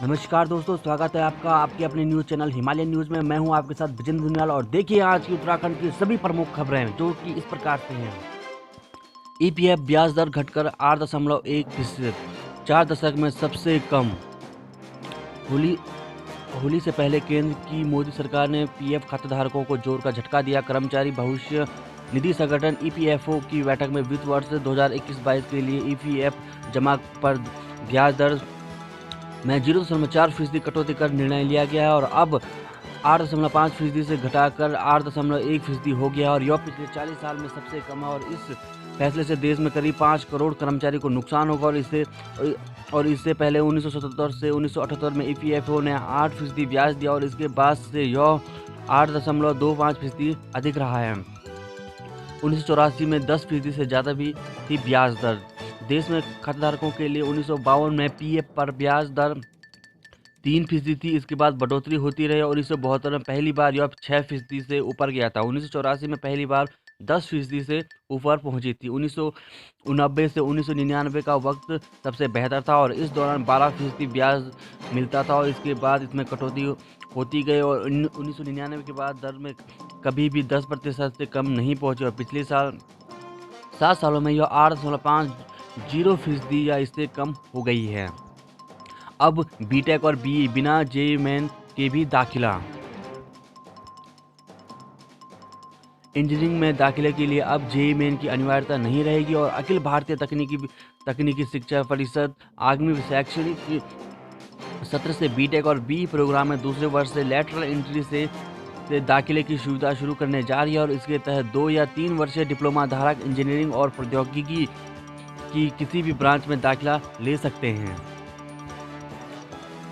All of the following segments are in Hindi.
नमस्कार दोस्तों, स्वागत है आपका आपके अपने न्यूज़ चैनल हिमालयन न्यूज़ में। मैं हूं आपके साथ विजेंद्र धुनियाल और देखिए आज की उत्तराखंड की सभी प्रमुख खबरें जो कि इस प्रकार से हैं। ईपीएफ ब्याज दर घटकर 8.1%, 4 दशक में सबसे कम। होली होली से पहले केंद्र की मोदी सरकार ने पीएफ खातेधारकों को जोर का झटका दिया। कर्मचारी भविष्य निधि संगठन ईपीएफओ की बैठक में वित्त वर्ष 2021-22 के लिए ईपीएफ जमा पर ब्याज दर में 0.4% कटौती कर निर्णय लिया गया है और अब 8.5% से घटाकर 8.1% हो गया है और यह पिछले 40 साल में सबसे कम है। और इस फैसले से देश में करीब 5 करोड़ कर्मचारी को नुकसान होगा और इससे पहले 1977 से 1978 में ईपीएफओ ने 8% ब्याज दिया और इसके बाद से यह 8.25% अधिक रहा है। 1984 में 10% से ज़्यादा भी थी ब्याज दर। देश में खातेधारकों के लिए 1952 में पीएफ पर ब्याज दर 3% थी। इसके बाद बढ़ोतरी होती रही और 1972 में पहली बार यह 6% से ऊपर गया था। 1984 में पहली बार 10% से ऊपर पहुंची थी। 1989 से 1999 का वक्त सबसे बेहतर था और इस दौरान 12% ब्याज मिलता था और इसके बाद इसमें कटौती होती गई और 1999 के बाद दर में कभी भी 10% से कम नहीं पहुंची और पिछले साल 7 सालों में यह 8.50% या इससे कम हो गई है। अब बीटेक और बीई बिना जेईई मेन के भी दाखिला। इंजीनियरिंग में दाखिले के लिए अब जेईई मेन की अनिवार्यता नहीं रहेगी और अखिल भारतीय तकनीकी शिक्षा परिषद आगामी शैक्षणिक सत्र से बीटेक और बीई प्रोग्राम में दूसरे वर्ष से लैटरल एंट्री से दाखिले की सुविधा शुरू करने जा रही है और इसके तहत 2 या 3 वर्षीय डिप्लोमा धारक इंजीनियरिंग और प्रौद्योगिकी की किसी भी ब्रांच में दाखिला ले सकते हैं।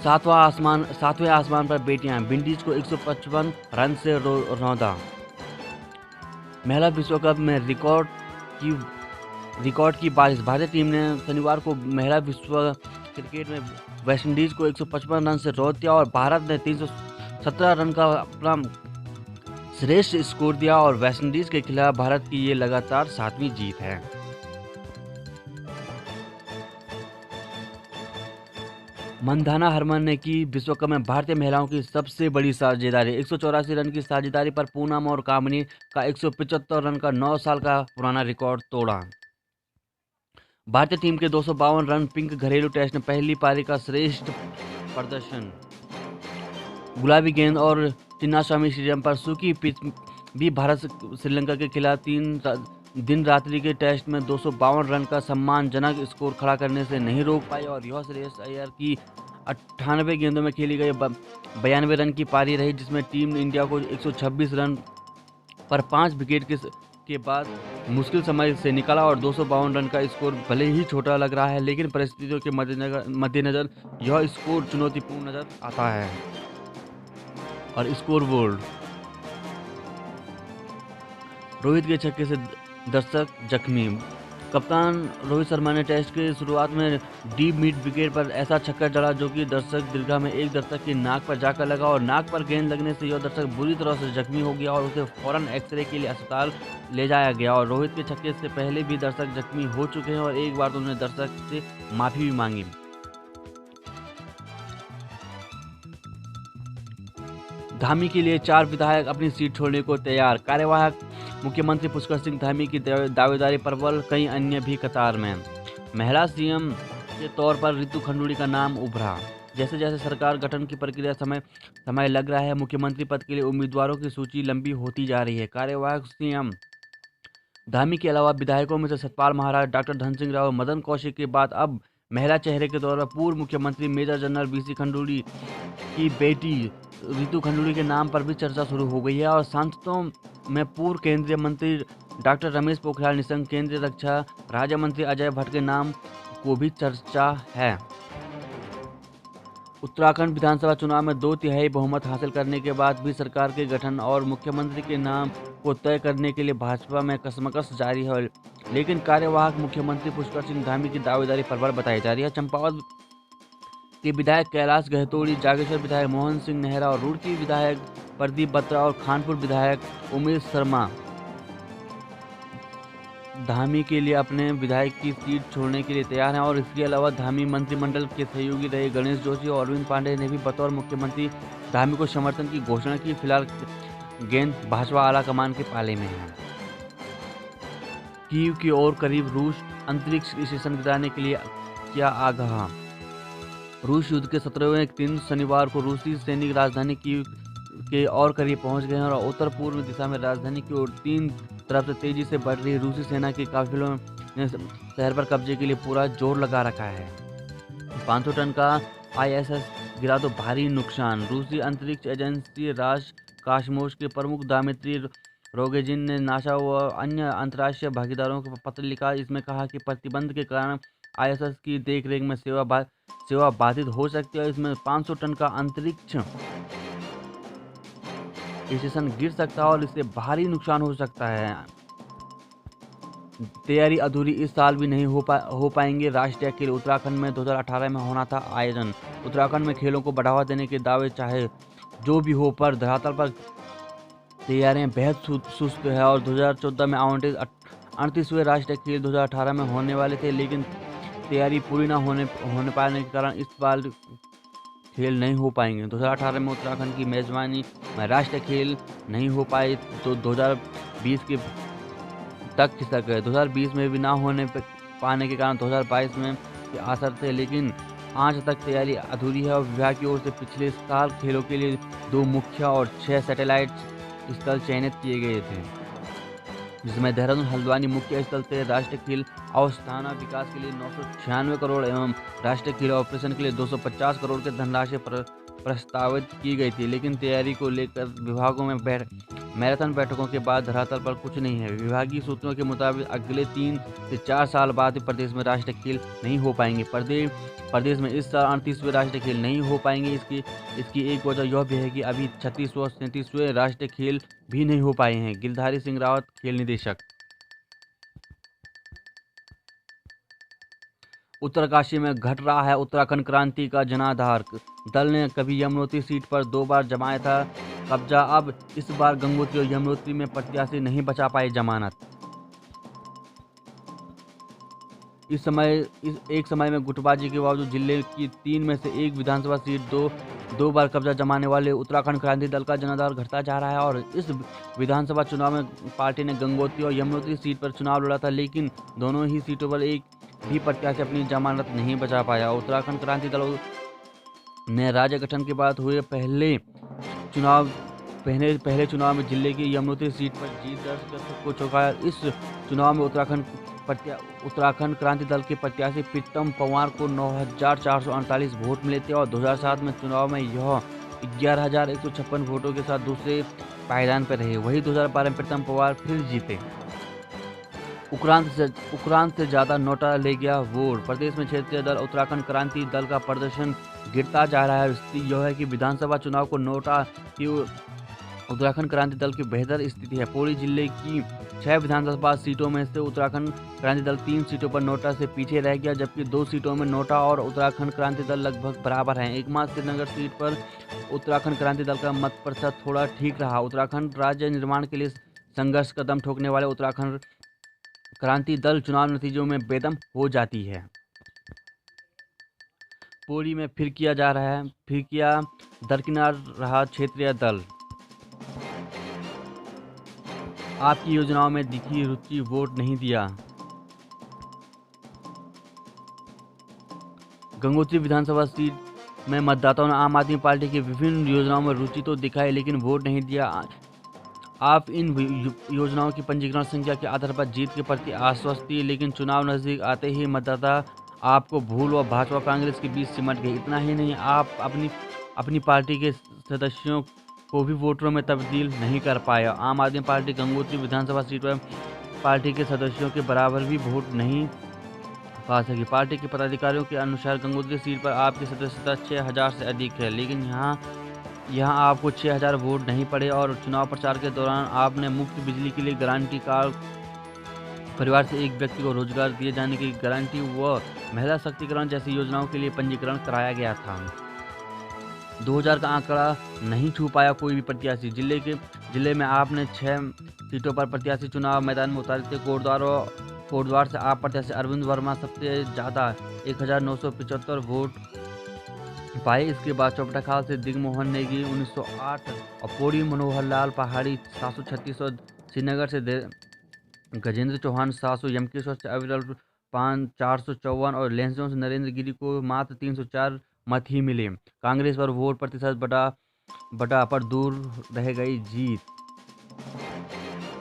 सातवें आसमान पर बेटियां, विंडीज को 155 रन से रौंदा। महिला विश्व कप में रिकॉर्ड की बारिश। भारतीय टीम ने शनिवार को महिला विश्व क्रिकेट में वेस्टइंडीज को 155 रन से रौंद दिया और भारत ने 317 रन का अपना श्रेष्ठ स्कोर दिया और वेस्टइंडीज के खिलाफ भारत की ये लगातार 7वीं जीत है। मंधाना हरमन ने की विश्व कप में भारतीय महिलाओं की सबसे बड़ी साझेदारी। 184 रन की साझेदारी पर पूनम और कामिनी का 175 रन का 9 साल का पुराना रिकॉर्ड तोड़ा। भारतीय टीम के 252 रन। पिंक घरेलू टेस्ट में पहली पारी का श्रेष्ठ प्रदर्शन। गुलाबी गेंद और चिन्नास्वामी स्टेडियम पर सूखी पिच भी भारत श्रीलंका के खिलाफ 3 दिन रात्रि के टेस्ट में 252 रन का सम्मानजनक स्कोर खड़ा करने से नहीं रोक पाई और यह श्रेयस अय्यर की 98 गेंदों में खेली गई 92 रन की पारी रही जिसमें टीम इंडिया को 126 रन पर 5 विकेट के बाद मुश्किल समय से निकाला और 252 रन का स्कोर भले ही छोटा लग रहा है लेकिन परिस्थितियों के मद्देनजर यह स्कोर चुनौतीपूर्ण नजर आता है। और स्कोर बोर्ड। रोहित के छक्के से दर्शक जख्मी। कप्तान रोहित शर्मा ने टेस्ट की शुरुआत में डीप मिड विकेट पर ऐसा छक्का जड़ा जो कि दर्शक दीर्घा में एक दर्शक की नाक पर जाकर लगा और नाक पर गेंद लगने से यह दर्शक बुरी तरह से जख्मी हो गया और उसे फौरन एक्सरे के लिए अस्पताल ले जाया गया। और रोहित के छक्के से पहले भी दर्शक जख्मी हो चुके हैं और एक बार तो उन्होंने दर्शक से माफी भी मांगी। धामी के लिए 4 विधायक अपनी सीट छोड़ने को तैयार। कार्यवाहक मुख्यमंत्री पुष्कर सिंह धामी की दावेदारी प्रबल, कई अन्य भी कतार में। महिला सीएम के तौर पर रितु खंडूड़ी का नाम उभरा। जैसे जैसे सरकार गठन की प्रक्रिया समय लग रहा है, मुख्यमंत्री पद के लिए उम्मीदवारों की सूची लंबी होती जा रही है। कार्यवाहक सीएम धामी के अलावा विधायकों में से सतपाल महाराज, डॉक्टर धन सिंह राव, मदन कौशिक के बाद अब महिला चेहरे के तौर पर पूर्व मुख्यमंत्री मेजर जनरल बीसी खंडूड़ी की बेटी रितु खंडूड़ी के नाम पर भी चर्चा शुरू हो गई है। और सांसदों में पूर्व केंद्रीय मंत्री डॉक्टर रमेश पोखरियाल निशंक, केंद्रीय रक्षा राज्य मंत्री अजय भट्ट के नाम को भी चर्चा है। उत्तराखंड विधानसभा चुनाव में 2/3 बहुमत हासिल करने के बाद भी सरकार के गठन और मुख्यमंत्री के नाम को तय करने के लिए भाजपा में कसमकस जारी है लेकिन कार्यवाहक मुख्यमंत्री पुष्कर सिंह धामी की दावेदारी प्रबल बताई जा रही है। चंपावत के विधायक कैलाश गहतोड़ी, जागेश्वर विधायक मोहन सिंह नेहरा और रुड़की विधायक प्रदीप बत्रा और खानपुर विधायक उमेश शर्मा धामी के लिए अपने विधायक की सीट छोड़ने के लिए तैयार हैं और इसके अलावा धामी मंत्रिमंडल के सहयोगी रहे गणेश जोशी और अरविंद पांडे ने भी बतौर मुख्यमंत्री धामी को समर्थन की घोषणा की। फिलहाल गेंद भाजपा आला कमान के पाले में है। कीव की ओर करीब, रूस अंतरिक्ष स्टेशन गिराने के लिए किया आगाह। रूस युद्ध के 17वें दिन शनिवार को रूसी सैनिक राजधानी कीव के और करीब पहुंच गए हैं और उत्तर पूर्व दिशा में राजधानी की ओर तीन तरफ से तेजी से बढ़ रही रूसी सेना के काफिलों ने शहर पर कब्जे के लिए पूरा जोर लगा रखा है। 500 टन का ISS गिरा तो भारी नुकसान। रूसी अंतरिक्ष एजेंसी रास कास्मोस के प्रमुख दामित्री रोगेजिन ने नासा व अन्य अंतर्राष्ट्रीय भागीदारों को पत्र लिखा। इसमें कहा कि प्रतिबंध के कारण ISS की देखरेख में सेवा बाधित हो सकती है। इसमें 500 टन का अंतरिक्ष स्टेशन गिर सकता है और इससे भारी नुकसान हो सकता है। तैयारी अधूरी, इस साल भी नहीं हो पाएंगे राष्ट्रीय खेल। उत्तराखंड में 2018 में होना था आयोजन। उत्तराखंड में खेलों को बढ़ावा देने के दावे चाहे जो भी हो, पर धरातल पर तैयारियां बेहद सुस्त है और 2014 में आवंटित 38वें राष्ट्रीय खेल 2018 में होने वाले थे, लेकिन तैयारी पूरी न होने पाने के कारण इस बार खेल नहीं हो पाएंगे। 2018 में उत्तराखंड की मेजबानी में राष्ट्रीय खेल नहीं हो पाए तो 2020 के तक खिसक गए। 2020 में भी ना होने पाने के कारण 2022 में के आसार थे, लेकिन आज तक तैयारी अधूरी है और विभाग की ओर से पिछले साल खेलों के लिए 2 मुख्य और 6 सैटेलाइट स्थल चयनित किए गए थे, जिसमें देहरादून हल्द्वानी मुख्य स्थल थे। राष्ट्रीय खेल अवस्थाना विकास के लिए 996 करोड़ एवं राष्ट्रीय खेल ऑपरेशन के लिए 250 करोड़ के धनराशि प्रस्तावित की गई थी, लेकिन तैयारी को लेकर विभागों में मैराथन बैठकों के बाद धरातल पर कुछ नहीं है। विभागीय सूत्रों के मुताबिक अगले 3 से 4 साल बाद प्रदेश में राष्ट्रीय खेल नहीं हो पाएंगे। प्रदेश में इस साल 38वें राष्ट्रीय खेल नहीं हो पाएंगे। इसकी एक वजह यह भी है कि अभी 36वें और 37वें राष्ट्रीय खेल भी नहीं हो पाए हैं। गिरधारी सिंह रावत, खेल निदेशक। उत्तरकाशी में घट रहा है उत्तराखंड क्रांति का जनाधार। दल ने कभी यमुनोत्री सीट पर 2 बार जमाया था कब्जा, अब इस बार गंगोत्री और यमुनोत्री में प्रत्याशी नहीं बचा पाए जमानत। एक समय में गुटबाजी के बावजूद जिले की 3 में से 1 विधानसभा सीट दो बार कब्जा जमाने वाले उत्तराखंड क्रांति दल का जनाधार घटता जा रहा है और इस विधानसभा चुनाव में पार्टी ने गंगोत्री और यमुनोत्री सीट पर चुनाव लड़ा था, लेकिन दोनों ही सीटों पर एक भी प्रत्याशी अपनी जमानत नहीं बचा पाया। उत्तराखंड क्रांति दल ने राज्य गठन के बाद हुए पहले चुनाव में जिले की यमुनोत्री सीट पर जीत दर्ज कर सबको चौंकाया। इस चुनाव में उत्तराखंड क्रांति दल के प्रत्याशी प्रीतम पंवार को 9,448 वोट मिले थे और 2007 में चुनाव में यह 11,156 वोटों के साथ दूसरे पायदान पर रहे। वही 2012 में प्रीतम पंवार फिर जीते। उक्रांत से ज़्यादा नोटा ले गया वोट। प्रदेश में क्षेत्रीय दल उत्तराखंड क्रांति दल का प्रदर्शन गिरता जा रहा है। स्थिति यह है कि विधानसभा चुनाव को नोटा की उत्तराखंड क्रांति दल की बेहतर स्थिति है। पौड़ी जिले की 6 विधानसभा सीटों में से उत्तराखंड क्रांति दल 3 सीटों पर नोटा से पीछे रह गया, जबकि 2 सीटों में नोटा और उत्तराखंड क्रांति दल लगभग बराबर हैं। एकमात्र श्रीनगर सीट पर उत्तराखंड क्रांति दल का मत प्रतिशत थोड़ा ठीक रहा। उत्तराखंड राज्य निर्माण के लिए संघर्ष कदम ठोकने वाले उत्तराखंड क्रांति दल चुनाव नतीजों में बेदम हो जाती है। पौड़ी में फिर किया दरकिनार रहा क्षेत्रीय दल। आपकी योजनाओं में दिखी रुचि, वोट नहीं दिया। गंगोत्री विधानसभा सीट में मतदाताओं ने आम आदमी पार्टी की विभिन्न योजनाओं में रुचि तो दिखाई, लेकिन वोट नहीं दिया। आप इन योजनाओं की पंजीकरण संख्या के आधार पर जीत के प्रति आश्वस्त थी, लेकिन चुनाव नजदीक आते ही मतदाता आपको भूल व भाजपा कांग्रेस के बीच सिमट गए। इतना ही नहीं, आप अपनी पार्टी के सदस्यों को भी वोटरों में तब्दील नहीं कर पाया। आम आदमी पार्टी गंगोत्री विधानसभा सीट पर पार्टी के सदस्यों के बराबर भी वोट नहीं पा सकी। पार्टी के पदाधिकारियों के अनुसार गंगोत्री सीट पर आपकी सदस्यता 6,000 से अधिक है, लेकिन यहाँ आपको 6,000 वोट नहीं पड़े और चुनाव प्रचार के दौरान आपने मुफ्त बिजली के लिए गारंटी कार्ड, परिवार से एक व्यक्ति को रोजगार दिए जाने की गारंटी व महिला शक्तिकरण जैसी योजनाओं के लिए पंजीकरण कराया गया था। 2000 का आंकड़ा नहीं छू पाया कोई भी प्रत्याशी। जिले में आपने 6 सीटों पर प्रत्याशी चुनाव मैदान में उतारे थे। कोटद्वार कोटद्वार से आप प्रत्याशी अरविंद वर्मा सबसे ज़्यादा 1975 वोट पाए। इसके बाद चौपटा से दिग्मोहन नेगी 1908 और पौड़ी मनोहर लाल पहाड़ी 736 और श्रीनगर से गजेंद्र चौहान 700, यमकेश्वर से अविरल 454 और लहसुन से नरेंद्र गिरी को मात्र 304 मत ही मिले। कांग्रेस पर वोट प्रतिशत बटा पर दूर रह गई जीत।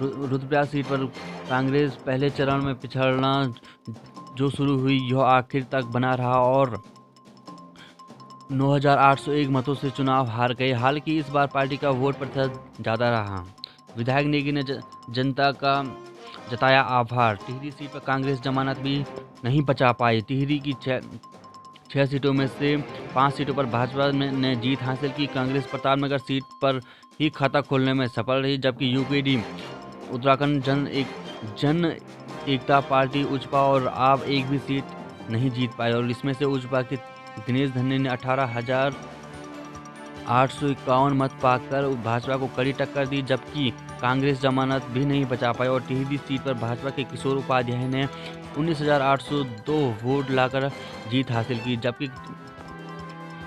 रुद्रप्रयाग सीट पर कांग्रेस पहले चरण में पिछड़ना जो शुरू हुई यह आखिर तक बना रहा और 9,801 मतों से चुनाव हार गए। हालांकि इस बार पार्टी का वोट प्रतिशत ज़्यादा रहा। विधायक नेगी ने जनता का जताया आभार। टिहरी सीट पर कांग्रेस जमानत भी नहीं बचा पाई। टिहरी की 6 सीटों में से 5 सीटों पर भाजपा ने जीत हासिल की। कांग्रेस प्रतापनगर सीट पर ही खाता खोलने में सफल रही, जबकि यूकेडी उत्तराखंड जन एकता पार्टी उजपा और आप एक भी सीट नहीं जीत पाए और इसमें से उजपा के दिनेश धन्ने ने 18,851 मत पाकर भाजपा को कड़ी टक्कर दी, जबकि कांग्रेस जमानत भी नहीं बचा पाई और टिहरी सीट पर भाजपा के किशोर उपाध्याय ने 19,802 वोट लाकर जीत हासिल की, जबकि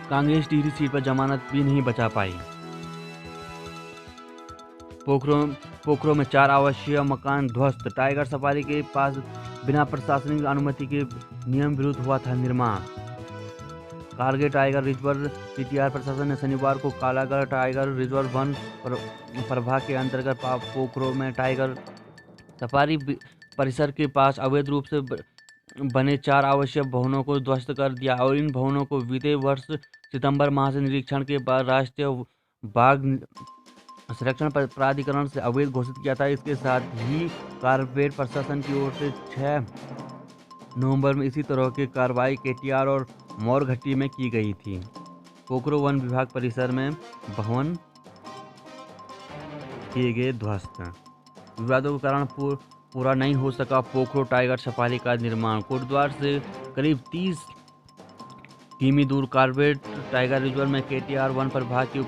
कांग्रेस टिहरी सीट पर जमानत भी नहीं बचा पाई। पोखरो में 4 आवासीय मकान ध्वस्त। टाइगर सफारी के पास बिना प्रशासनिक अनुमति के नियम विरुद्ध हुआ था निर्माण। कारगिल टाइगर रिजर्व पीटीआर प्रशासन ने शनिवार को कालागढ़ टाइगर रिजर्व वन प्रभाग के अंतर्गत पोखरो में टाइगर सफारी परिसर के पास अवैध रूप से बने 4 आवासीय भवनों को ध्वस्त कर दिया और इन भवनों को बीते वर्ष सितंबर माह से निरीक्षण के बाद राष्ट्रीय बाघ संरक्षण प्राधिकरण से अवैध घोषित किया था। इसके साथ ही कारपेट प्रशासन की ओर से 6 नवंबर में इसी तरह की कार्रवाई केटीआर और मोरघट्टी में की गई थी। पोखरो वन विभाग परिसर में भवन किए गए ध्वस्त। विवादों के कारण पूरा नहीं हो सका पोखरो टाइगर सफारी का निर्माण। कोटद्वार से करीब 30 किमी दूर कारपेट टाइगर रिजर्व में केटीआर वन प्रभाग की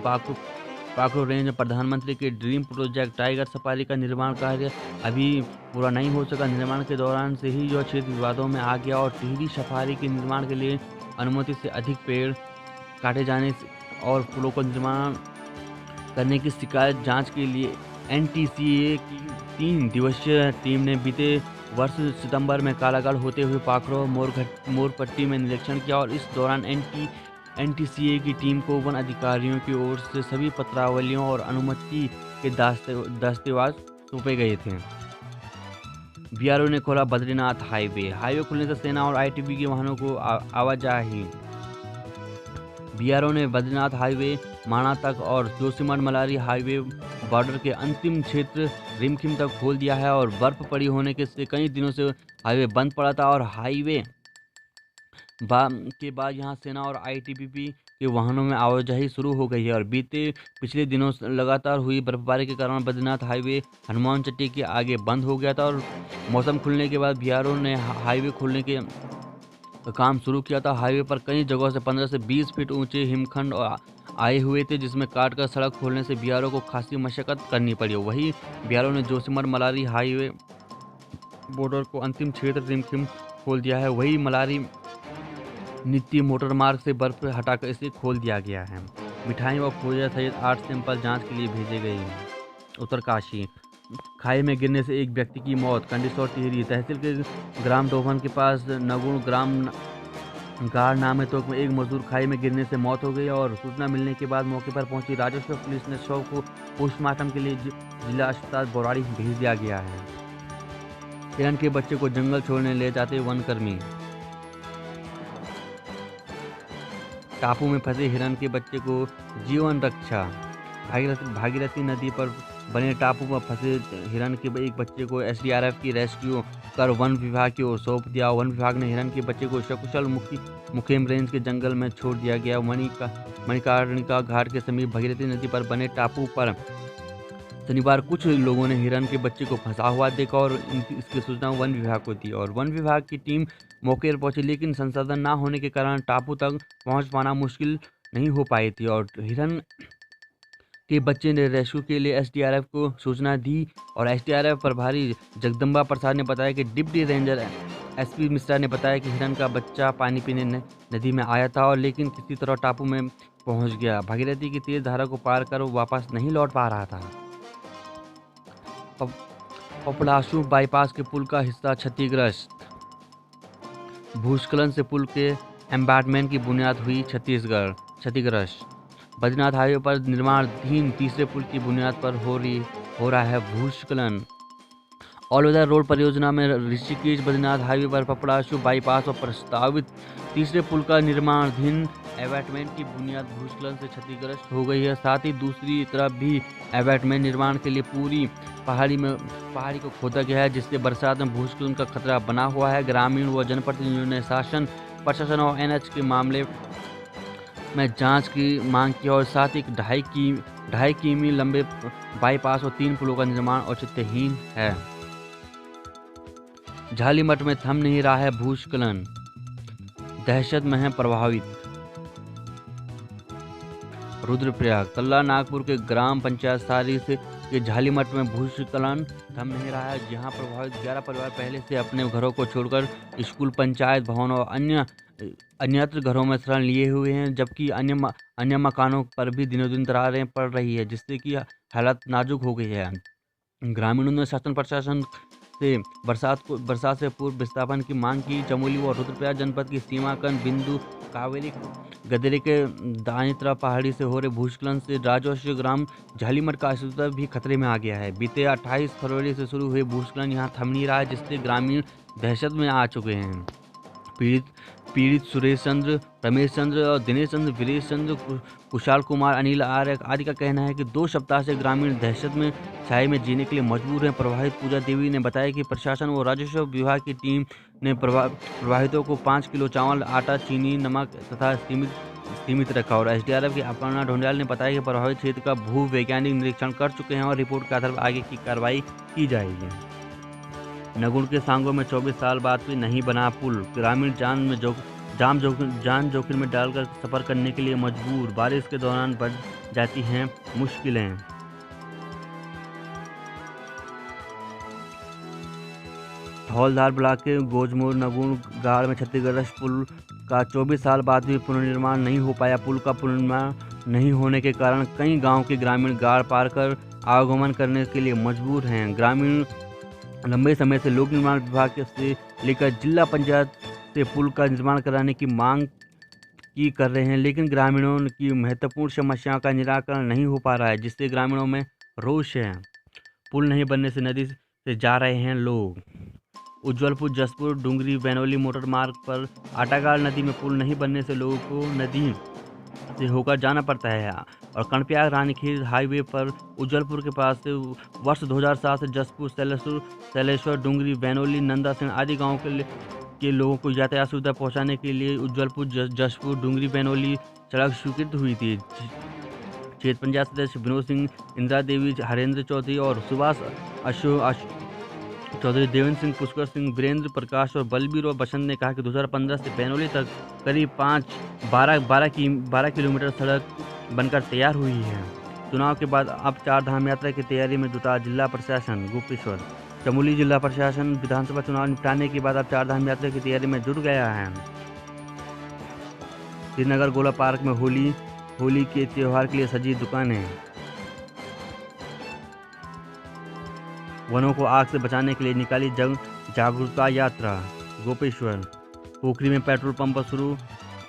पाखरो रेंज में प्रधानमंत्री के ड्रीम प्रोजेक्ट टाइगर सफारी का निर्माण कार्य अभी पूरा नहीं हो सका। निर्माण के दौरान से ही यह क्षेत्र विवादों में आ गया और टिहरी सफारी के निर्माण के लिए अनुमति से अधिक पेड़ काटे जाने और पुलों को निर्माण करने की शिकायत जांच के लिए एनटीसीए की 3 दिवसीय टीम ने बीते वर्ष सितंबर में कालागढ़ होते हुए पाखरो मोरपट्टी में निरीक्षण किया और इस दौरान एनटीसीए की टीम को वन अधिकारियों की ओर से सभी पत्रावलियों और अनुमति के दस्तावेज सौंपे गए थे। बीआरओ ने खोला बद्रीनाथ हाईवे खुलने से सेना और आईटीबी के वाहनों को आवाजाही। बीआरओ ने बद्रीनाथ हाईवे माणा तक और जोशीमठ मलारी हाईवे बॉर्डर के अंतिम क्षेत्र रिमखिम तक खोल दिया है और बर्फ पड़ी होने के से कई दिनों से हाईवे बंद पड़ा था और हाईवे के बाद यहां सेना और आईटीबीपी के वाहनों में आवाजाही शुरू हो गई है और पिछले दिनों लगातार हुई बर्फबारी के कारण बद्रीनाथ हाईवे हनुमान चट्टी के आगे बंद हो गया था और मौसम खुलने के बाद बीआरओ ने हाईवे खोलने के काम शुरू किया था। हाईवे पर कई जगहों से 15 से 20 फीट ऊंचे हिमखंड आए हुए थे, जिसमें काट कर सड़क खोलने से बीआरओ को खासी मशक्कत करनी पड़ी। वहीं बीआरओ ने जोशीमठ मलारी हाईवे बॉर्डर को अंतिम क्षेत्र रिमखिम खोल दिया है। वही मलारी नित्य मोटर मार्ग से बर्फ हटाकर इसे खोल दिया गया है। मिठाई व पूजा सहित 8 सैंपल जांच के लिए भेजे गए हैं। उत्तरकाशी खाई में गिरने से एक व्यक्ति की मौत। कंडिसौर टिहरी तहसील के ग्राम डोभन के पास नगुण ग्राम गाड़ नामे तो में एक मजदूर खाई में गिरने से मौत हो गई और सूचना मिलने के बाद मौके पर पहुंची राजस्व पुलिस ने शव को पोस्टमार्टम के लिए जिला अस्पताल बौराड़ी भेज दिया गया है। हिरण के बच्चे को जंगल छोड़ने ले जाते वनकर्मी। टापू में फंसे हिरण के बच्चे को जीवन रक्षा। भागीरथी नदी पर बने टापू में फंसे हिरण के एक बच्चे को एसडीआरएफ की रेस्क्यू कर वन विभाग की ओर सौंप दिया। वन विभाग ने हिरण के बच्चे को सकुशल मुखेम रेंज के जंगल में छोड़ दिया गया। मणिकर्णिका घाट के समीप भागीरथी नदी पर बने टापू पर शनिवार कुछ लोगों ने हिरण के बच्चे को फंसा हुआ देखा और इसकी सूचना वन विभाग को दी और वन विभाग की टीम मौके पर पहुंची, लेकिन संसाधन न होने के कारण टापू तक पहुंच पाना मुश्किल नहीं हो पाई थी और हिरण के बच्चे ने रेस्क्यू के लिए एसडीआरएफ को सूचना दी और एसडीआरएफ प्रभारी जगदम्बा प्रसाद ने बताया कि डिप्टी रेंजर एसपी मिश्रा ने बताया कि हिरन का बच्चा पानी पीने नदी में आया था और लेकिन किसी तरह टापू में पहुंच गया। भागीरथी की तेज धारा को पार कर वो वापस नहीं लौट पा रहा था। पपड़ासू बाईपास के पुल का हिस्सा क्षतिग्रस्त। भूस्खलन से पुल के एम्बैटमेंट की बुनियाद हुई क्षतिग्रस्त। बद्रीनाथ हाईवे पर निर्माणाधीन तीसरे पुल की बुनियाद पर हो रहा है भूस्खलन। ऑल वेदर रोड परियोजना में ऋषिकेश बद्रीनाथ हाईवे पर पपड़ासू बाईपास और प्रस्तावित तीसरे पुल का निर्माणाधीन एबैटमेंट की बुनियाद भूस्खलन से क्षतिग्रस्त हो गई है। साथ ही दूसरी तरफ भी एबैटमेंट निर्माण के लिए पूरी पहाड़ी को खोदा गया है, जिससे बरसात में भूस्खलन का खतरा बना हुआ है। ग्रामीण व जनप्रतिनिधियों ने प्रशासन और एनएच के मामले में जांच की मांग की और साथ ही 2.5 किमी लंबे बाईपास और 3 पुलों का निर्माण औचित्यहीन है। झालीमठ में थम नहीं रहा है भूस्खलन, दहशत में है प्रभावित। रुद्रप्रयाग तल्ला नागपुर के ग्राम पंचायत सारी से के झालीमठ में भूस्खलन थम नहीं रहा है, जहां प्रभावित 11 परिवार पहले से अपने घरों को छोड़कर स्कूल, पंचायत भवन और अन्यत्र घरों में शरण लिए हुए हैं, जबकि अन्य मकानों पर भी दिनों दिन दरारें पड़ रही है, जिससे कि हालत नाजुक हो गई है। ग्रामीणों ने शासन प्रशासन से बरसात से पूर्व विस्थापन की मांग की। चमोली व रुद्रप्रयाग जनपद की सीमांकन बिंदु कावेरी गदेरे के दाईं तरफ पहाड़ी से हो रहे भूस्खलन से राजवंशी ग्राम झालीमठ का अस्तित्व भी खतरे में आ गया है। बीते 28 फरवरी से शुरू हुए भूस्खलन यहां थम नहीं रहा है, जिससे ग्रामीण दहशत में आ चुके हैं। पीड़ित सुरेश चंद्र, रमेश चंद्र और दिनेश चंद्र, वीरेश चंद्र, कुशाल कुमार, अनिल आर्य आदि का कहना है कि 2 सप्ताह से ग्रामीण दहशत में छाए में जीने के लिए मजबूर हैं। प्रभावित पूजा देवी ने बताया कि प्रशासन व राजस्व विभाग की टीम ने प्रभावितों को 5 किलो चावल, आटा, चीनी, नमक तथा सीमित रखा और एसडीआरएफ की अपर्णा ढोंडियाल ने बताया कि प्रभावित क्षेत्र का भू वैज्ञानिक निरीक्षण कर चुके हैं और रिपोर्ट के आधार पर आगे की कार्रवाई की जाएगी। नगुण के सांगों में 24 साल बाद भी नहीं बना पुल, ग्रामीण जान जोखिम में डालकर सफर करने के लिए मजबूर। बारिश के दौरान बढ़ जाती हैं मुश्किलें। धौलधार ब्लॉक के गोजमोर नगुण गाड़ में क्षतिग्रस्त पुल का 24 साल बाद भी पुनर्निर्माण नहीं हो पाया। पुल का पुनर्निर्माण नहीं होने के कारण कई गांव के ग्रामीण गाड़ पार कर आवागमन करने के लिए मजबूर हैं। ग्रामीण लंबे समय से लोक निर्माण विभाग से लेकर जिला पंचायत से पुल का निर्माण कराने की मांग कर रहे हैं, लेकिन ग्रामीणों की महत्वपूर्ण समस्याओं का निराकरण नहीं हो पा रहा है, जिससे ग्रामीणों में रोष है। पुल नहीं बनने से नदी से जा रहे हैं लोग। उज्जवलपुर जसपुर डुंगरी बैनोली मोटर मार्ग पर आटागाड़ नदी में पुल नहीं बनने से लोगों को नदी से होकर जाना पड़ता है और कणप्याग रानीखेत हाईवे पर उज्जवलपुर के पास से वर्ष 2007 से जसपुर, सैलेश्वर, डुंगरी, बैनोली, नंदा सिंह आदि गाँव के लोगों को यातायात सुविधा पहुंचाने के लिए उज्जवलपुर जसपुर डुंगरी बैनोली सड़क स्वीकृत हुई थी। क्षेत्र पंचायत सदस्य विनोद सिंह, इंदिरा देवी, हरेंद्र चौधरी और सुभाष चौधरी, देवेंद्र सिंह, पुष्कर सिंह, वीरेंद्र प्रकाश और बलबीर और बसंत ने कहा कि 2015 से बैनोली तक करीब 12 किलोमीटर सड़क बनकर तैयार हुई है। चुनाव के बाद अब 4 धाम यात्रा की तैयारी में जुटा जिला प्रशासन। गोपेश्वर चमोली जिला प्रशासन विधानसभा चुनाव निपटाने के बाद अब 4 धाम यात्रा की तैयारी में जुट गया है। श्रीनगर गोला पार्क में होली के त्योहार के लिए सजी दुकानें। वनों को आग से बचाने के लिए निकाली जागरूकता यात्रा। गोपेश्वर पोखरी में पेट्रोल पंप शुरू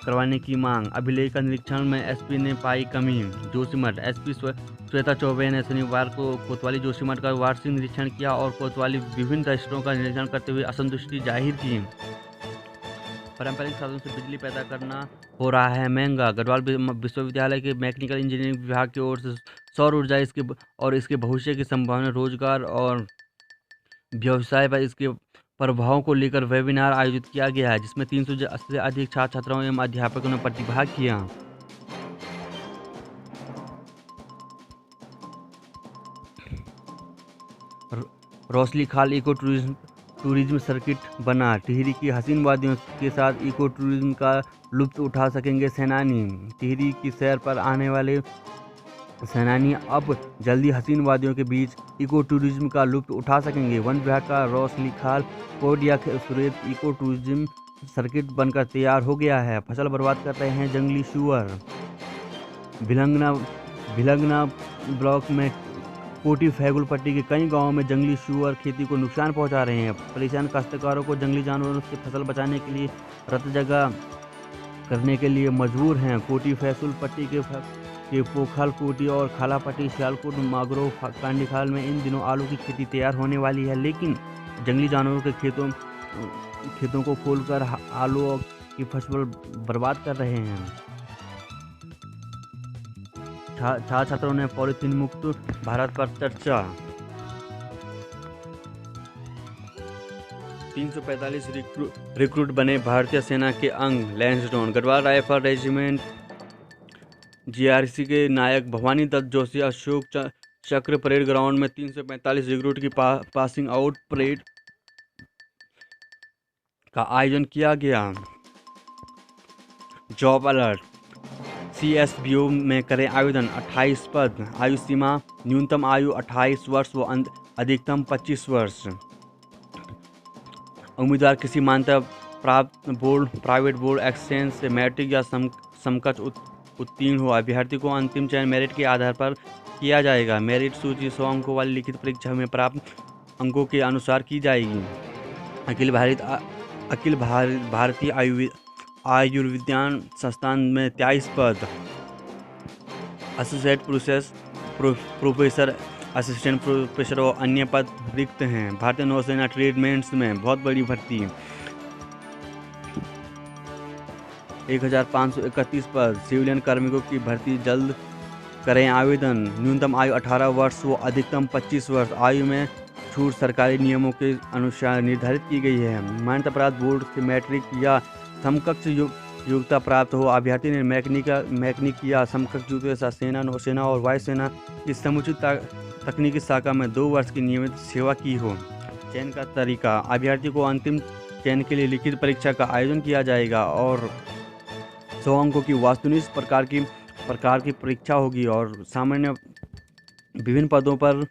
करवाने की मांग। अभिलेख का निरीक्षण में एसपी ने पाई कमी। जोशीमठ एसपी श्वेता चौबे ने शनिवार को कोतवाली जोशीमठ का वार्षिक निरीक्षण किया और कोतवाली विभिन्न रजिस्टरों का निरीक्षण करते हुए असंतुष्टि जाहिर की। पारंपरिक साधनों से बिजली पैदा करना हो रहा है महंगा। गढ़वाल विश्वविद्यालय के मैकेनिकल इंजीनियरिंग विभाग की ओर से सौर ऊर्जा इसके भविष्य की संभावना, रोजगार और व्यवसाय पर इसके प्रभावों को लेकर वेबिनार आयोजित किया गया है, जिसमें 300 से अधिक छात्र छात्राओं एवं अध्यापकों ने प्रतिभाग किया। रोसली खाल इको टूरिज्म सर्किट बना। टिहरी की हसीन वादियों के साथ इको टूरिज्म का लुत्फ उठा सकेंगे सैलानी। टिहरी की सैर पर आने वाले सेनानी अब जल्दी हसीन वादियों के बीच इको टूरिज्म का लुत्फ उठा सकेंगे। वन विभाग का रौसली खाल कोडिया सुरेद इको टूरिज्म सर्किट बनकर तैयार हो गया है। फसल बर्बाद कर रहे हैं जंगली सूअर। भिलंगना ब्लॉक में कोटी फैगुल पट्टी के कई गांवों में जंगली सूअर खेती को नुकसान पहुंचा रहे हैं। परेशान काश्तकारों को जंगली जानवरों से फसल बचाने के लिए रत जगह करने के लिए मजबूर हैं। कोटी फैसुल पट्टी के पोखल कोटी और खाला पट्टी सियालकोट मागरो कांडीखाल में इन दिनों आलू की खेती तैयार होने वाली है, लेकिन जंगली जानवरों के खेतों को खोलकर आलू की फसल बर्बाद कर रहे हैं। छात्रों ने पॉलीथीन मुक्त भारत पर चर्चा। 345 रिक्रूट बने भारतीय सेना के अंग। Lansdowne Garhwal rifle regiment GRC के नायक भवानी दत्त जोशी अशोक चक्र परेड ग्राउंड में 345 रिक्रूट की पासिंग आउट परेड का आयोजन किया गया। जॉब अलर्ट, CSBO में करें आवेदन। 28 पद, आयु सीमा न्यूनतम आयु 28 वर्ष व अधिकतम 25 वर्ष। उम्मीदवार किसी मान्यता प्राप्त बोर्ड, प्राइवेट बोर्ड, एक्सचेंज से मैट्रिक या समकक्ष उत्तीर्ण हो। अभ्यर्थी को अंतिम चयन मेरिट के आधार पर किया जाएगा। मेरिट सूची 100 अंकों वाली लिखित परीक्षा में प्राप्त अंकों के अनुसार की जाएगी। अखिल भारतीय आयुर्विज्ञान संस्थान में 23 पद, एसोसिएट प्रोफेसर, असिस्टेंट प्रोफेसर और अन्य पद रिक्त हैं। भारतीय नौसेना ट्रेडमेंट्स में बहुत बड़ी भर्ती, 1531 पद। सिविलियन कार्मिकों की भर्ती जल्द करें आवेदन। न्यूनतम आयु 18 वर्ष व अधिकतम 25 वर्ष। आयु में छूट सरकारी नियमों के अनुसार निर्धारित की गई है। मान्यता प्राप्त बोर्ड से मैट्रिक या समकक्ष योग्यता प्राप्त हो। अभ्यर्थी ने मैकेनिक या समकक्ष योग्यता के साथ सेना, नौसेना और वायुसेना की समुचित तकनीकी शाखा में 2 वर्ष की नियमित सेवा की हो। चयन का तरीका, अभ्यर्थी को अंतिम चयन के लिए लिखित परीक्षा का आयोजन किया जाएगा और 100 अंकों की वास्तुनिष्ठ प्रकार की परीक्षा होगी और सामान्य विभिन्न पदों पर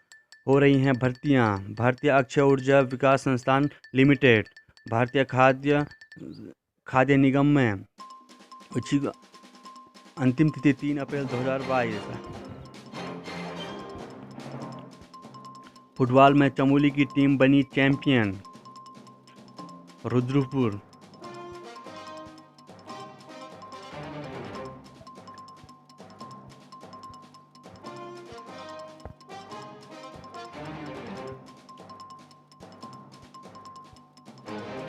हो रही हैं भर्तियां। भारतीय अक्षय ऊर्जा विकास संस्थान लिमिटेड, भारतीय खाद्य निगम में अंतिम तिथि 3 अप्रैल 2022। फुटबॉल में चमोली की टीम बनी चैंपियन। रुद्रपुर,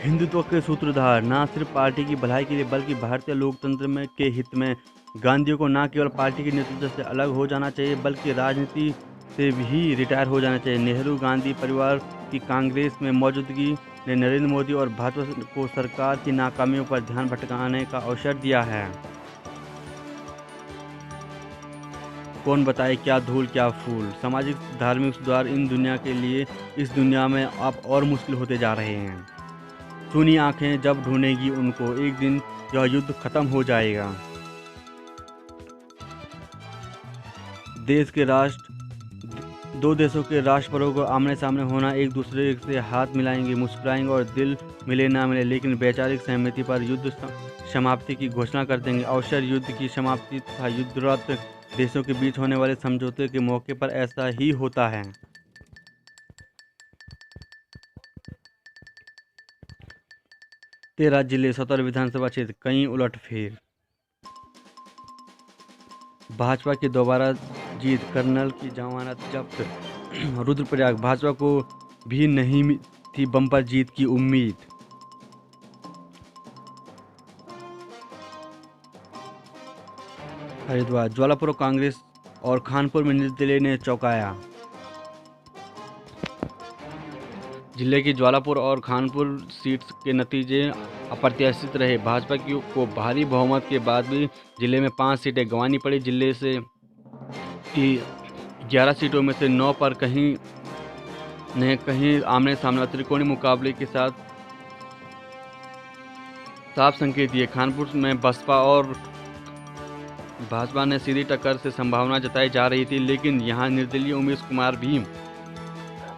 हिंदुत्व के सूत्रधार, न सिर्फ पार्टी की भलाई के लिए बल्कि भारतीय लोकतंत्र में के हित में गांधी को न केवल पार्टी के नेतृत्व से अलग हो जाना चाहिए बल्कि राजनीति से भी रिटायर हो जाना चाहिए। नेहरू गांधी परिवार की कांग्रेस में मौजूदगी ने नरेंद्र मोदी और भाजपा को सरकार की नाकामियों पर ध्यान भटकाने का अवसर दिया है। कौन बताए क्या धूल क्या फूल। सामाजिक धार्मिक सुधार इन दुनिया के लिए इस दुनिया में अब और मुश्किल होते जा रहे हैं। सुनी आंखें जब ढूंढेंगी उनको, एक दिन यह युद्ध खत्म हो जाएगा। दो देशों के राष्ट्रपतियों को आमने सामने होना, एक दूसरे से हाथ मिलाएंगे, मुस्कुराएंगे और दिल मिले ना मिले लेकिन वैचारिक सहमति पर युद्ध समाप्ति की घोषणा कर देंगे। अवसर युद्ध की समाप्ति तथा युद्धरत देशों के बीच होने वाले समझौते के मौके पर ऐसा ही होता है। तेरह जिले, 17 विधानसभा क्षेत्र, कई उलटफेर। भाजपा की दोबारा जीत, कर्नल की जमानत जब्त। रुद्रप्रयाग, भाजपा को भी नहीं थी बम्पर जीत की उम्मीद। हरिद्वार, ज्वालापुर कांग्रेस और खानपुर में निर्दलीय ने चौंकाया। जिले की ज्वालापुर और खानपुर सीट के नतीजे अप्रत्याशित रहे। भाजपा को भारी बहुमत के बाद भी जिले में 5 सीटें गंवानी पड़ी। जिले से 11 सीटों में से 9 पर कहीं न कहीं आमने सामने त्रिकोणीय मुकाबले के साथ साफ संकेत दिए। खानपुर में बसपा और भाजपा ने सीधी टक्कर से संभावना जताई जा रही थी, लेकिन यहां निर्दलीय उमेश कुमार भी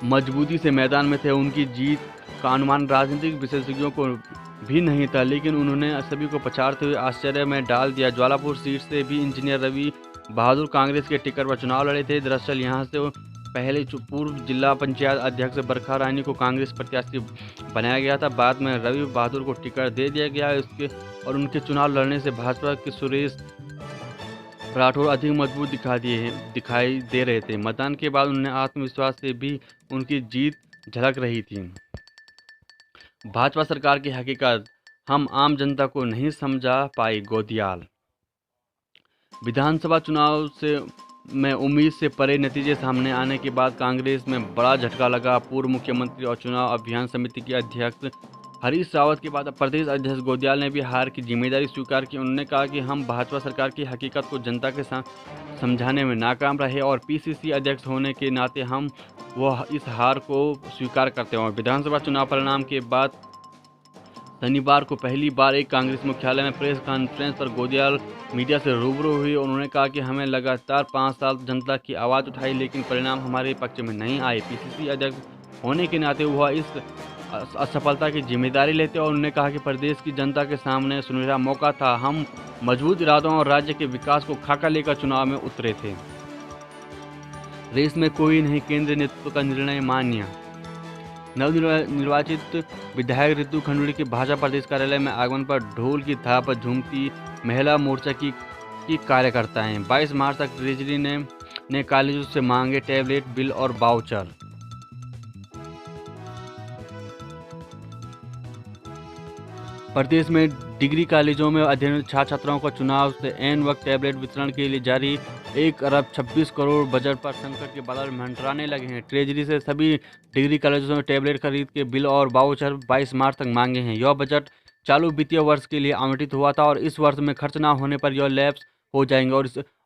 मजबूती से मैदान में थे। उनकी जीत का अनुमान राजनीतिक विशेषज्ञों को भी नहीं था, लेकिन उन्होंने सभी को पछाड़ते हुए आश्चर्य में डाल दिया। ज्वालापुर सीट से भी इंजीनियर रवि बहादुर कांग्रेस के टिकट पर चुनाव लड़े थे। दरअसल यहां से पहले पूर्व जिला पंचायत अध्यक्ष बरखा रानी को कांग्रेस प्रत्याशी बनाया गया था। बाद में रवि बहादुर को टिकट दे दिया गया और उनके चुनाव लड़ने से भाजपा के सुरेश राठौर अधिक मजबूत दिखाई दे रहे थे। मतदान के बाद उन्हें आत्मविश्वास से भी उनकी जीत झलक रही थी। भाजपा सरकार की हकीकत हम आम जनता को नहीं समझा पाई। गोदियाल विधानसभा चुनाव में उम्मीद से परे नतीजे सामने आने के बाद कांग्रेस में बड़ा झटका लगा। पूर्व मुख्यमंत्री और चुनाव अभियान समिति के अध्यक्ष हरीश रावत के बाद प्रदेश अध्यक्ष गोदियाल ने भी हार की जिम्मेदारी स्वीकार की। उन्होंने कहा कि हम भाजपा सरकार की हकीकत को जनता के साथ समझाने में नाकाम रहे और पीसीसी अध्यक्ष होने के नाते हम इस हार को स्वीकार करते हैं। विधानसभा चुनाव परिणाम के बाद शनिवार को पहली बार एक कांग्रेस मुख्यालय में प्रेस कॉन्फ्रेंस पर गोदियाल मीडिया से रूबरू हुई। उन्होंने कहा कि हमें लगातार 5 साल जनता की आवाज़ उठाई, लेकिन परिणाम हमारे पक्ष में नहीं आए। पीसीसी अध्यक्ष होने के नाते वह इस असफलता की जिम्मेदारी लेते और उन्होंने कहा कि प्रदेश की जनता के सामने सुनहरा मौका था। हम मजबूत इरादों और राज्य के विकास को खाका लेकर चुनाव में उतरे थे। रेस में कोई नहीं, केंद्रीय नेतृत्व का निर्णय मान्य। नवनिर्वाचित विधायक रितु खंडूड़ी के भाजपा प्रदेश कार्यालय में आगमन पर ढोल की थाप पर झूमती महिला मोर्चा की कार्यकर्ताएं। 22 मार्च तक ट्रेजरी ने कॉलेजों से मांगे टैबलेट, बिल और वाउचर। प्रदेश में डिग्री कॉलेजों में अध्ययनरत छात्र छात्राओं का चुनाव से ऐन वक्त टैबलेट वितरण के लिए जारी 1 अरब 26 करोड़ बजट पर संकट के बादल मंडराने लगे हैं। ट्रेजरी से सभी डिग्री कॉलेजों में टैबलेट खरीद के बिल और वाउचर 22 मार्च तक मांगे हैं। यह बजट चालू वित्तीय वर्ष के लिए आवंटित हुआ था और इस वर्ष में खर्च न होने पर यह लैप्स हो जाएंगे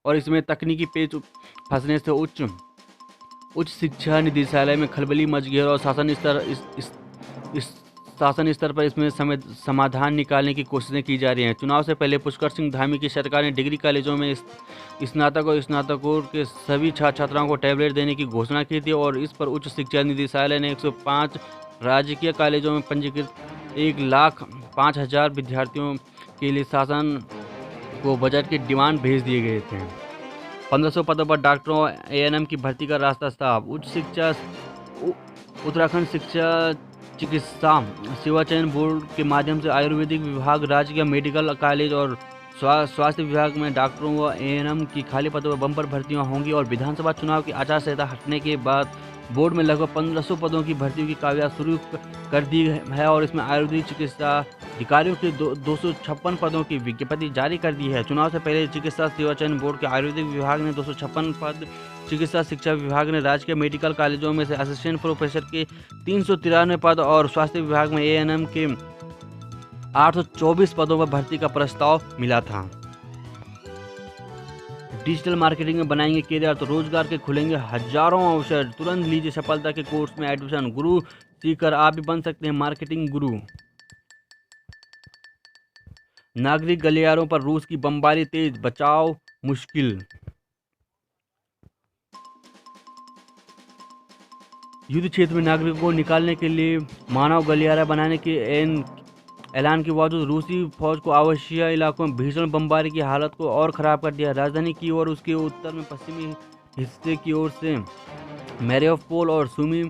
और इसमें तकनीकी पेच फंसने से उच्च शिक्षा निदेशालय में खलबली मच गई और शासन स्तर पर इसमें समाधान निकालने की कोशिशें की जा रही हैं। चुनाव से पहले पुष्कर सिंह धामी की सरकार ने डिग्री कॉलेजों में स्नातक और स्नातकोत्तर के सभी छात्र छात्राओं को टैबलेट देने की घोषणा की थी और इस पर उच्च शिक्षा निदेशालय ने 105 राजकीय कॉलेजों में पंजीकृत 1,05,000 विद्यार्थियों के लिए शासन को बजट की डिमांड भेज दिए गए थे। 1500 पदों पर डॉक्टरों और एएनएम की भर्ती का रास्ता साफ। उत्तराखंड शिक्षा चिकित्सा सेवा चयन बोर्ड के माध्यम से आयुर्वेदिक विभाग, राज्य मेडिकल कॉलेज और स्वास्थ्य विभाग में डॉक्टरों व एएनएम की खाली पदों पर बम्पर भर्तियां होंगी और विधानसभा चुनाव की आचार संहिता हटने के बाद बोर्ड में लगभग 1500 पदों की भर्ती की कागजात शुरू कर दी है और इसमें आयुर्वेदिक चिकित्सा अधिकारियों के 256 पदों की विज्ञप्ति जारी कर दी है। चुनाव से पहले चिकित्सा सेवा चयन बोर्ड के आयुर्वेदिक विभाग ने 256 पद, चिकित्सा शिक्षा विभाग ने राज्य के मेडिकल कॉलेजों में से असिस्टेंट प्रोफेसर के 393 पद और स्वास्थ्य विभाग में एएनएम के 824 पदों पर भर्ती का प्रस्ताव मिला था। डिजिटल मार्केटिंग में बनाएंगे कैरियर तो रोजगार के खुलेंगे हजारों अवसर। तुरंत लीजिए सफलता के कोर्स में एडमिशन। गुरु सीखकर आप भी बन सकते हैं मार्केटिंग गुरु। नागरिक गलियारों पर रूस की बमबारी तेज, बचाव मुश्किल। युद्ध क्षेत्र में नागरिकों को निकालने के लिए मानव गलियारा बनाने के ऐलान के बावजूद रूसी फौज को आवासीय इलाकों में भीषण बमबारी की हालत को और ख़राब कर दिया। राजधानी की ओर उसके उत्तर में पश्चिमी हिस्से की ओर से मैरियोपोल और सुमी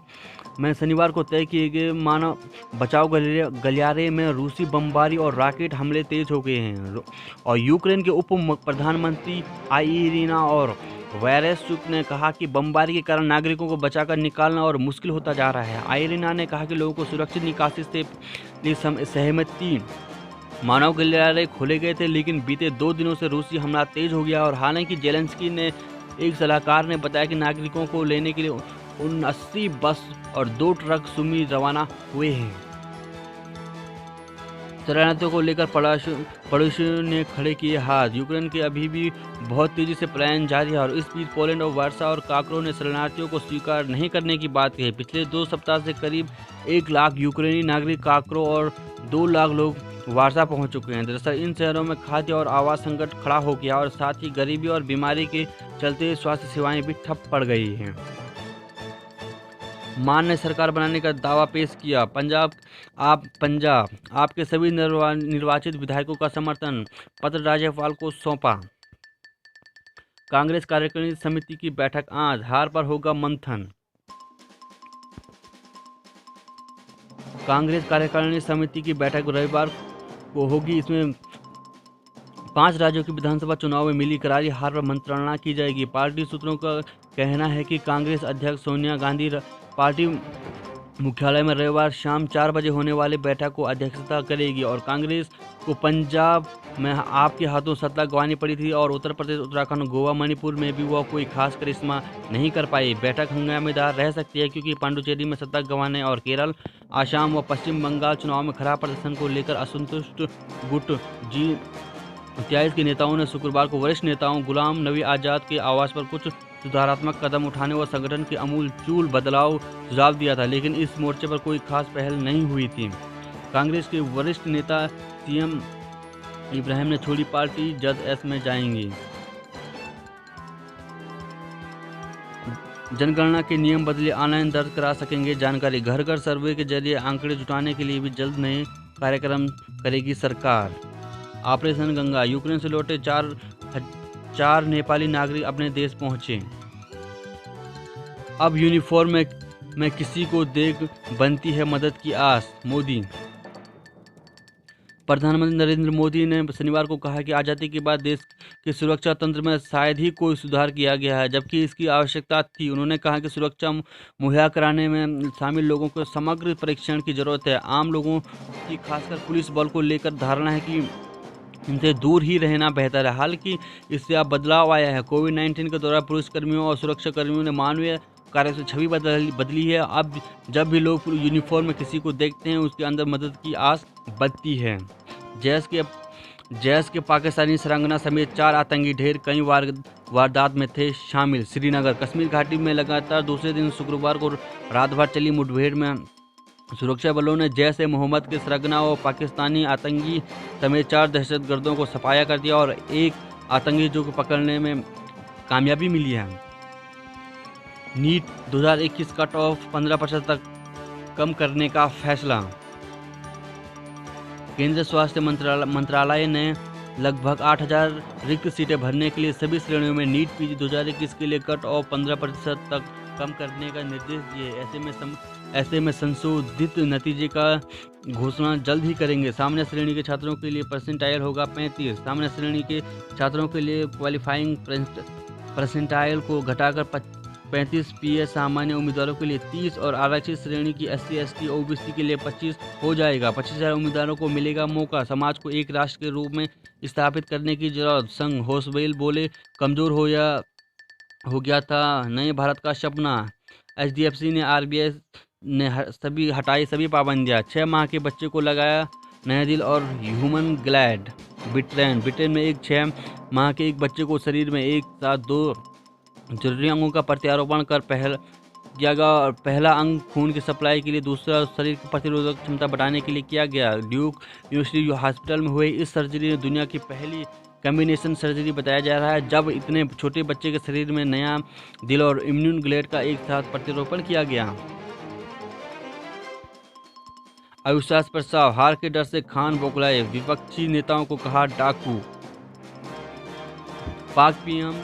में शनिवार को तय किए गए मानव बचाव गलियारे में रूसी बमबारी और रॉकेट हमले तेज हो गए हैं और यूक्रेन के उप प्रधानमंत्री आइरिना और वेरेशचुक ने कहा कि बमबारी के कारण नागरिकों को बचाकर निकालना और मुश्किल होता जा रहा है। आइरिना ने कहा कि लोगों को सुरक्षित निकासी से लिए सहमति। मानव गलियारे खोले गए थे लेकिन बीते 2 दिनों से रूसी हमला तेज हो गया और हालांकि जेलेंस्की ने एक सलाहकार ने बताया कि नागरिकों को लेने के लिए 79 बस और 2 ट्रक सुमी रवाना हुए हैं। शरणार्थियों को लेकर पड़ोसियों ने खड़े किए हाथ। यूक्रेन के अभी भी बहुत तेजी से पलायन जारी है और इस बीच पोलैंड और वार्सा और काकरो ने शरणार्थियों को स्वीकार नहीं करने की बात कही। पिछले 2 सप्ताह से करीब 1 लाख यूक्रेनी नागरिक काकरो और 2 लाख लोग वारसा पहुंच चुके हैं। दरअसल इन शहरों में खाद्य और आवास संकट खड़ा हो गया और साथ ही गरीबी और बीमारी के चलते स्वास्थ्य सेवाएं भी ठप पड़ गई हैं। मान ने सरकार बनाने का दावा पेश किया। पंजाब आपके सभी निर्वाचित विधायकों का समर्थन पत्र राज्यपाल को सौंपा। कांग्रेस कार्यकारिणी समिति की बैठक आज, हार पर होगा मंथन। कांग्रेस कार्यकारिणी समिति की बैठक रविवार को होगी। इसमें 5 राज्यों की विधानसभा चुनाव में मिली करारी हार पर मंत्रणा की जाएगी। पार्टी सूत्रों का कहना है कि कांग्रेस अध्यक्ष सोनिया गांधी पार्टी मुख्यालय में रविवार शाम 4 बजे होने वाली बैठक को अध्यक्षता करेगी और कांग्रेस को पंजाब में आपके हाथों सत्ता गंवानी पड़ी थी और उत्तर प्रदेश, उत्तराखंड, गोवा, मणिपुर में भी वह कोई खास करिश्मा नहीं कर पाई। बैठक हंगामेदार रह सकती है क्योंकि पांडुचेरी में सत्ता गंवाने और केरल, आसाम व पश्चिम बंगाल चुनाव में खराब प्रदर्शन को लेकर असंतुष्ट गुट G27 के नेताओं ने शुक्रवार को वरिष्ठ नेताओं गुलाम नबी आज़ाद के आवास पर कुछ सुधारात्मक कदम उठाने व संगठन के आमूल बदलाव सुझाव दिया था, लेकिन इस मोर्चे पर कोई खास पहल नहीं हुई थी। कांग्रेस के वरिष्ठ नेता CM इब्राहिम ने छोड़ी पार्टी, जद एस में जाएंगी। जनगणना के नियम बदले ऑनलाइन दर्ज करा सकेंगे जानकारी। घर घर सर्वे के जरिए आंकड़े जुटाने के लिए भी जल्द नए कार्यक्रम करेगी सरकार। ऑपरेशन गंगा, यूक्रेन से लौटे 4 नेपाली नागरिक अपने देश पहुंचे। अब यूनिफॉर्म में किसी को देख बनती है मदद की आस, मोदी। प्रधानमंत्री नरेंद्र मोदी ने शनिवार को कहा कि आज़ादी के बाद देश के सुरक्षा तंत्र में शायद ही कोई सुधार किया गया है, जबकि इसकी आवश्यकता थी। उन्होंने कहा कि सुरक्षा मुहैया कराने में शामिल लोगों को समग्र परीक्षण की जरूरत है। आम लोगों की, खासकर पुलिस बल को लेकर धारणा है कि इनसे दूर ही रहना बेहतर है। हालांकि इससे अब बदलाव आया है। कोविड-19 के दौरान पुलिसकर्मियों और सुरक्षा कर्मियों ने मानवीय कार्य से छवि बदली है। अब जब भी लोग यूनिफॉर्म में किसी को देखते हैं, उसके अंदर मदद की आस बढ़ती है। जैश के पाकिस्तानी सरंगना समेत 4 आतंकी ढेर कई वारदात में थे शामिल। श्रीनगर, कश्मीर घाटी में लगातार दूसरे दिन शुक्रवार को रात भर चली मुठभेड़ में सुरक्षा बलों ने जैश ए मोहम्मद के सरगना और पाकिस्तानी आतंकी समेत 4 दहशतगर्दों को सफाया कर दिया और एक आतंकी जो को पकड़ने में कामयाबी मिली है। नीट 2021 कट ऑफ 15% तक कम करने का फैसला। केंद्रीय स्वास्थ्य मंत्रालय ने लगभग 8000 रिक्त सीटें भरने के लिए सभी श्रेणियों में नीट PG 2021 के लिए कट ऑफ 15% तक कम करने का निर्देश दिए। ऐसे में संशोधित नतीजे का घोषणा जल्द ही करेंगे। सामान्य श्रेणी के छात्रों के लिए परसेंटाइल होगा 35। सामान्य श्रेणी के छात्रों के लिए क्वालिफाइंग परसेंटाइल को घटाकर 35 PS, सामान्य उम्मीदवारों के लिए 30 और आरक्षित श्रेणी की SC, ST, OBC के लिए 25 हो जाएगा। 25,000 उम्मीदवारों को मिलेगा मौका। समाज को एक राष्ट्र के रूप में स्थापित करने की जरूरत। संघ होसबेल बोले, कमजोर हो गया था नए भारत का सपना। HDFC ने RBI ने हटाई सभी पाबंदियां। 6 माह के बच्चे को लगाया नया दिल और ह्यूमन ग्लैड। ब्रिटेन में 6 माह के एक बच्चे को शरीर में एक साथ 2 जरूरी अंगों का प्रत्यारोपण कर किया गया और पहला अंग खून की सप्लाई के लिए, दूसरा शरीर की प्रतिरोधक क्षमता बढ़ाने के लिए किया गया। ड्यूक यूनिवर्सिटी हॉस्पिटल में हुई इस सर्जरी ने दुनिया की पहली कम्बिनेशन सर्जरी बताया जा रहा है, जब इतने छोटे बच्चे के शरीर में नया दिल और इम्यून ग्लैड का एक साथ प्रत्यारोपण किया गया। अविश्वास प्रस्ताव, हार के डर से खान बौखलाए, विपक्षी नेताओं को कहा डाकू। पाक PM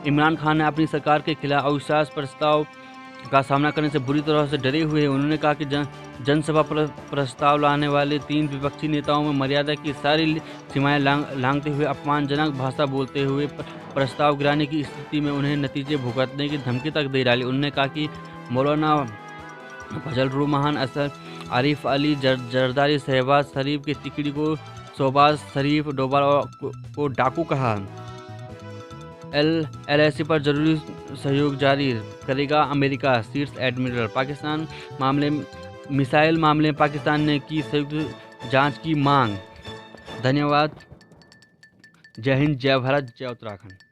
इमरान खान ने अपनी सरकार के खिलाफ अविश्वास प्रस्ताव का सामना करने से बुरी तरह से डरे हुए हैं। उन्होंने कहा कि जनसभा प्रस्ताव लाने वाले 3 विपक्षी नेताओं में मर्यादा की सारी सीमाएं लांघते हुए अपमानजनक भाषा बोलते हुए प्रस्ताव गिराने की स्थिति में उन्हें नतीजे भुगतने की धमकी तक दे डाली। उन्होंने कहा कि मौलाना फजल रहमान, असद आरिफ अली जरदारी, शहबाज शरीफ के तिकड़ी को शोबाज शरीफ डोभाल को डाकू कहा। LAC पर जरूरी सहयोग जारी करेगा अमेरिका, शीर्ष एडमिरल। पाकिस्तान मिसाइल मामले में पाकिस्तान ने की संयुक्त जांच की मांग। धन्यवाद। जय हिंद, जय भारत, जय उत्तराखंड।